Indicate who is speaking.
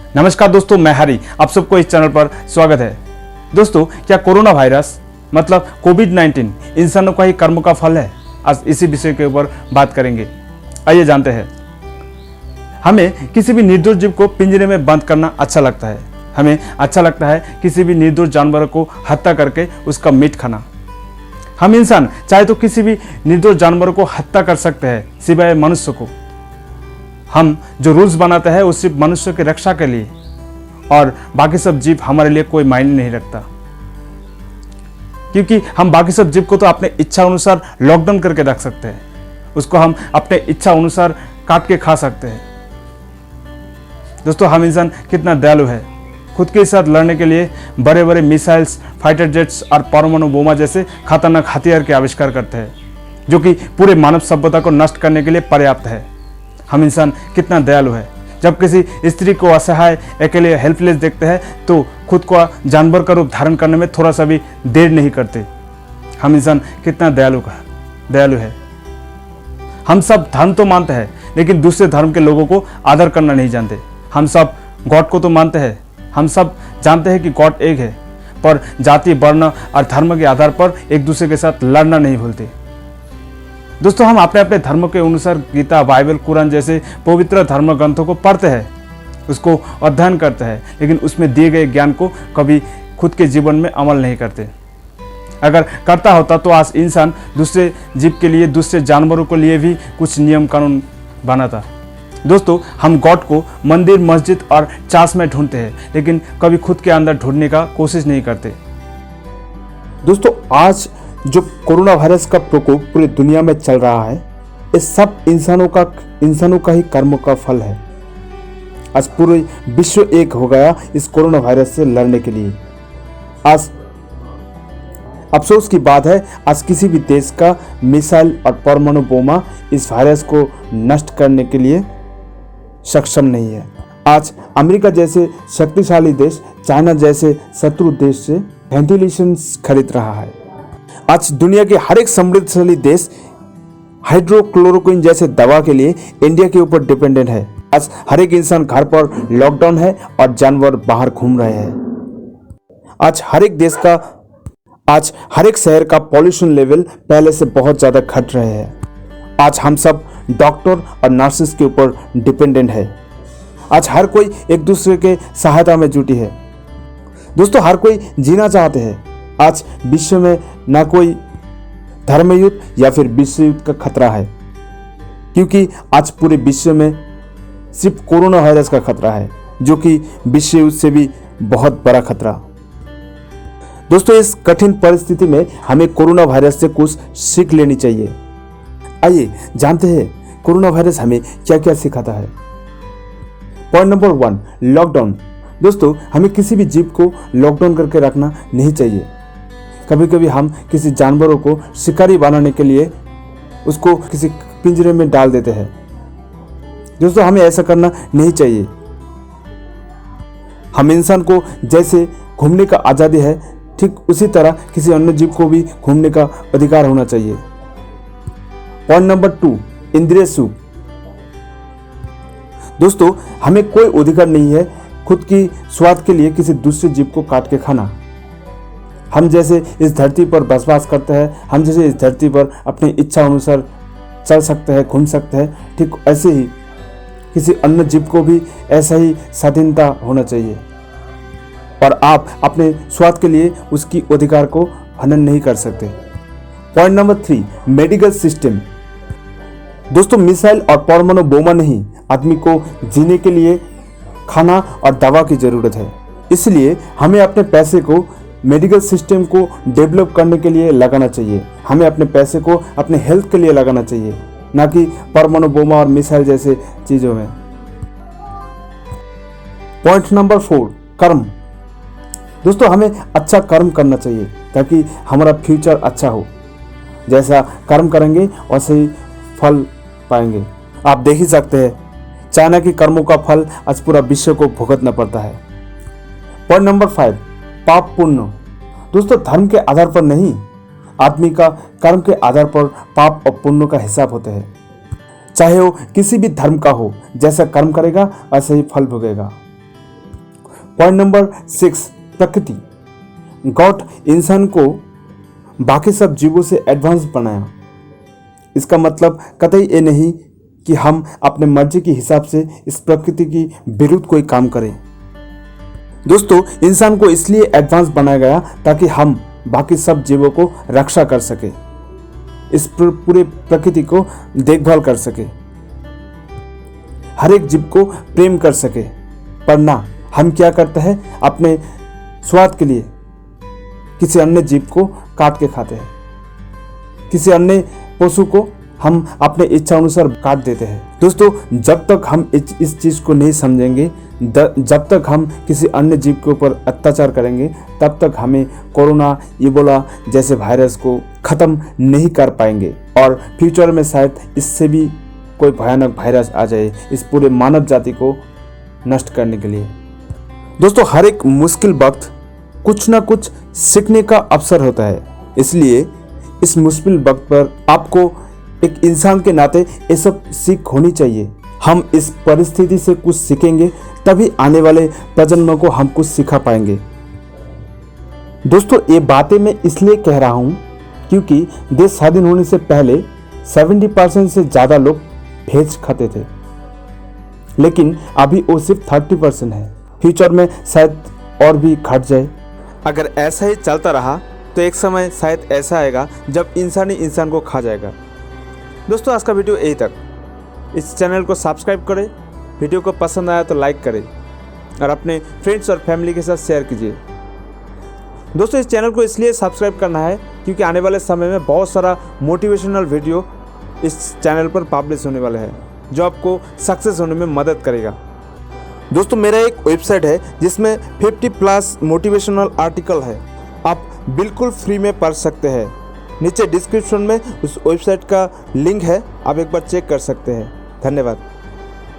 Speaker 1: नमस्कार दोस्तों, मैं हरी, आप सबको इस चैनल पर स्वागत है। दोस्तों, क्या कोरोना वायरस मतलब कोविड-19 इंसानों का ही कर्म का फल है? आज इसी विषय के ऊपर बात करेंगे। आइए जानते हैं। हमें किसी भी निर्दोष जीव को पिंजरे में बंद करना अच्छा लगता है। हमें अच्छा लगता है किसी भी निर्दोष जानवर को हत्या करके उसका मीट खाना। हम इंसान चाहे तो किसी भी निर्दोष जानवर को हत्या कर सकते हैं, सिवाय मनुष्य को। हम जो रूल्स बनाते हैं वो सिर्फ मनुष्य की रक्षा के लिए, और बाकी सब जीव हमारे लिए कोई मायने नहीं रखता, क्योंकि हम बाकी सब जीव को तो अपने इच्छा अनुसार लॉकडाउन करके रख सकते हैं। उसको हम अपने इच्छा अनुसार काट के खा सकते हैं। दोस्तों, हम इंसान कितना दयालु है। खुद के साथ लड़ने के लिए बड़े बड़े मिसाइल्स, फाइटर जेट्स और परमाणु बोमा जैसे खतरनाक हथियार के आविष्कार करते हैं, जो कि पूरे मानव सभ्यता को नष्ट करने के लिए पर्याप्त है। हम इंसान कितना दयालु है। जब किसी स्त्री को असहाय, अकेले, हेल्पलेस देखते हैं तो खुद को जानवर का रूप धारण करने में थोड़ा सा भी देर नहीं करते। हम इंसान कितना दयालु है। हम सब धर्म तो मानते हैं, लेकिन दूसरे धर्म के लोगों को आदर करना नहीं जानते। हम सब गॉड को तो मानते हैं, हम सब जानते हैं कि गॉड एक है, पर जाति, वर्ण और धर्म के आधार पर एक दूसरे के साथ लड़ना नहीं भूलते। दोस्तों, हम अपने अपने धर्म के अनुसार गीता, बाइबल, कुरान जैसे पवित्र धर्म ग्रंथों को पढ़ते हैं, उसको अध्ययन करते हैं, लेकिन उसमें दिए गए ज्ञान को कभी खुद के जीवन में अमल नहीं करते। अगर करता होता तो आज इंसान दूसरे जीव के लिए, दूसरे जानवरों के लिए भी कुछ नियम कानून बनाता। दोस्तों, हम गॉड को मंदिर, मस्जिद और चर्च में ढूंढते हैं, लेकिन कभी खुद के अंदर ढूंढने का कोशिश नहीं करते।
Speaker 2: दोस्तों, आज जो कोरोना वायरस का प्रकोप पूरी दुनिया में चल रहा है, ये सब इंसानों का ही कर्म का फल है। आज पूरे विश्व एक हो गया इस कोरोना वायरस से लड़ने के लिए। आज अफसोस की बात है, आज किसी भी देश का मिसाइल और परमाणु बोमा इस वायरस को नष्ट करने के लिए सक्षम नहीं है। आज अमेरिका जैसे शक्तिशाली देश चाइना जैसे शत्रु देश से वेंटिलेशन खरीद रहा है। आज दुनिया के हर एक समृद्धशाली देश हाइड्रोक्लोरोक्विन जैसे दवा के लिए इंडिया के ऊपर डिपेंडेंट है। आज हर एक इंसान घर पर लॉकडाउन है और जानवर बाहर घूम रहे हैं। आज हर एक शहर का पॉल्यूशन लेवल पहले से बहुत ज्यादा घट रहे हैं। आज हम सब डॉक्टर और नर्सेस के ऊपर डिपेंडेंट है। आज हर कोई एक दूसरे के सहायता में जुटी है। दोस्तों, हर कोई जीना चाहते हैं। आज विश्व में ना कोई धर्म युद्ध या फिर विश्व युद्ध का खतरा है, क्योंकि आज पूरे विश्व में सिर्फ कोरोना वायरस का खतरा है, जो कि विश्व युद्ध से भी बहुत बड़ा खतरा। दोस्तों, इस कठिन परिस्थिति में हमें कोरोना वायरस से कुछ सीख लेनी चाहिए। आइए जानते हैं कोरोना वायरस हमें क्या क्या सिखाता है। Point number 1, lockdown. दोस्तों, हमें किसी भी जीव को लॉकडाउन करके रखना नहीं चाहिए। कभी कभी हम किसी जानवरों को शिकारी बनाने के लिए उसको किसी पिंजरे में डाल देते हैं। दोस्तों, हमें ऐसा करना नहीं चाहिए। हम इंसान को जैसे घूमने का आज़ादी है, ठीक उसी तरह किसी अन्य जीव को भी घूमने का अधिकार होना चाहिए। पॉइंट नंबर 2, इंद्रिय सुख। दोस्तों, हमें कोई अधिकार नहीं है खुद की स्वाद के लिए किसी दूसरे जीव को काट के खाना। हम जैसे इस धरती पर बसवास करते हैं, हम जैसे इस धरती पर अपनी इच्छा अनुसार चल सकते हैं, घूम सकते हैं, ठीक ऐसे ही किसी अन्य जीव को भी ऐसा ही स्वाधीनता होना चाहिए, और आप अपने स्वाद के लिए उसकी अधिकार को हनन नहीं कर सकते। Point number 3, medical system. दोस्तों, मिसाइल और परमाणु बोमा नहीं, आदमी को जीने के लिए खाना और दवा की जरूरत है। इसलिए हमें अपने पैसे को मेडिकल सिस्टम को डेवलप करने के लिए लगाना चाहिए। हमें अपने पैसे को अपने हेल्थ के लिए लगाना चाहिए, ना कि परमाणु बोमा और मिसाइल जैसे चीजों में। पॉइंट नंबर 4, कर्म। दोस्तों, हमें अच्छा कर्म करना चाहिए ताकि हमारा फ्यूचर अच्छा हो। जैसा कर्म करेंगे वैसे ही फल पाएंगे। आप देख ही सकते हैं, चाइना की कर्मों का फल आज पूरा विश्व को भुगतना पड़ता है। पॉइंट नंबर 5, पाप पुण्य। दोस्तों, धर्म के आधार पर नहीं, आदमी का कर्म के आधार पर पाप और पुण्य का हिसाब होता है। चाहे वो किसी भी धर्म का हो, जैसा कर्म करेगा वैसे ही फल भोगेगा। पॉइंट नंबर 6, प्रकृति। गॉड इंसान को बाकी सब जीवों से एडवांस बनाया। इसका मतलब कतई ये नहीं कि हम अपने मर्जी के हिसाब से इस प्रकृति की विरुद्ध कोई काम करें। दोस्तों, इंसान को इसलिए एडवांस बनाया गया ताकि हम बाकी सब जीवों को रक्षा कर सके, इस पूरे प्रकृति को देखभाल कर सके, हर एक जीव को प्रेम कर सके। पर ना, हम क्या करते हैं, अपने स्वाद के लिए किसी अन्य जीव को काट के खाते हैं, किसी अन्य पशु को हम अपने इच्छा अनुसार काट देते हैं। दोस्तों, जब तक हम इस चीज को नहीं समझेंगे, जब तक हम किसी अन्य जीव के ऊपर अत्याचार करेंगे, तब तक हमें कोरोना, इबोला जैसे वायरस को खत्म नहीं कर पाएंगे और फ्यूचर में शायद इससे भी कोई भयानक वायरस आ जाए इस पूरे मानव जाति को नष्ट करने के लिए। दोस्तों, हर एक मुश्किल वक्त कुछ ना कुछ सीखने का अवसर होता है, इसलिए इस मुश्किल वक्त पर आपको एक इंसान के नाते ये सब सीख होनी चाहिए। हम इस परिस्थिति से कुछ सीखेंगे, तभी आने वाले प्रजन्मों को हम कुछ सिखा पाएंगे। दोस्तों, ये बातें मैं इसलिए कह रहा हूँ क्योंकि देश स्वाधीन होने से पहले 70% से ज़्यादा लोग वेज खाते थे, लेकिन अभी वो सिर्फ 30% है। फ्यूचर में शायद और भी घट जाए। अगर ऐसा ही चलता रहा तो एक समय शायद ऐसा आएगा जब इंसान ही इंसान को खा जाएगा। दोस्तों, आज का वीडियो यही तक। इस चैनल को सब्सक्राइब करें, वीडियो को पसंद आया तो लाइक करें और अपने फ्रेंड्स और फैमिली के साथ शेयर कीजिए। दोस्तों, इस चैनल को इसलिए सब्सक्राइब करना है क्योंकि आने वाले समय में बहुत सारा मोटिवेशनल वीडियो इस चैनल पर पब्लिश होने वाले हैं जो आपको सक्सेस होने में मदद करेगा। दोस्तों, मेरा एक वेबसाइट है जिसमें 50+ मोटिवेशनल आर्टिकल है, आप बिल्कुल फ्री में पढ़ सकते हैं। नीचे डिस्क्रिप्शन में उस वेबसाइट का लिंक है, आप एक बार चेक कर सकते हैं। धन्यवाद।